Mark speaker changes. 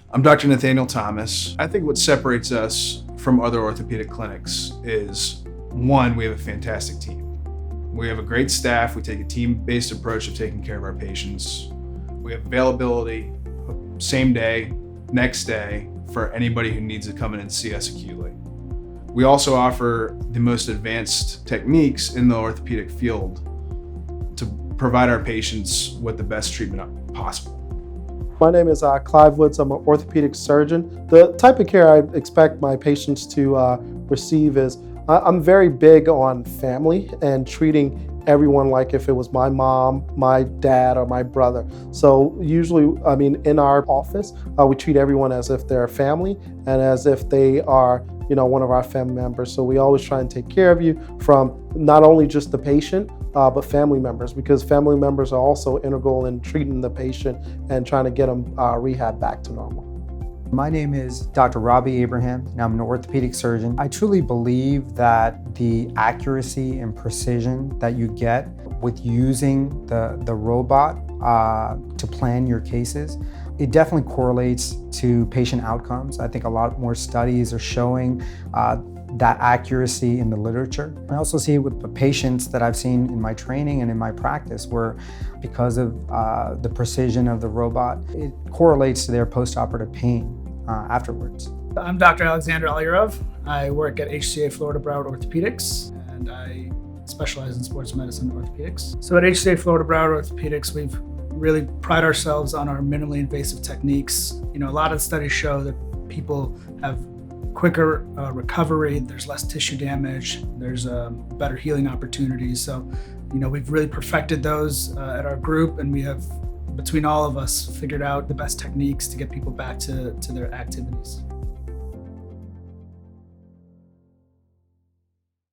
Speaker 1: I'm Dr. Nathaniel Thomas. I think what separates us from other orthopedic clinics is, one, we have a fantastic team. We have a great staff. We take a team-based approach of taking care of our patients. We have availability, same day, next day, for anybody who needs to come in and see us acutely. We also offer the most advanced techniques in the orthopedic field to provide our patients with the best treatment possible.
Speaker 2: My name is Clive Woods. I'm an orthopedic surgeon. The type of care I expect my patients to receive is, I'm very big on family and treating everyone like if it was my mom, my dad, or my brother. So usually, in our office, we treat everyone as if they're a family and as if they are, one of our family members. So we always try and take care of you from not only just the patient, but family members, because family members are also integral in treating the patient and trying to get them rehab back to normal.
Speaker 3: My name is Dr. Robbie Abraham, and I'm an orthopedic surgeon. I truly believe that the accuracy and precision that you get with using the robot to plan your cases, it definitely correlates to patient outcomes. I think a lot more studies are showing that accuracy in the literature. I also see it with the patients that I've seen in my training and in my practice, where because of the precision of the robot, it correlates to their postoperative pain afterwards.
Speaker 4: I'm Dr. Alexander Alirov. I work at HCA Florida Broward Orthopedics, and I specialize in sports medicine and orthopedics. So at HCA Florida Broward Orthopedics, we've really pride ourselves on our minimally invasive techniques. A lot of studies show that people have quicker recovery, there's less tissue damage, there's better healing opportunities. So, we've really perfected those at our group, and we have, between all of us, figured out the best techniques to get people back to their activities.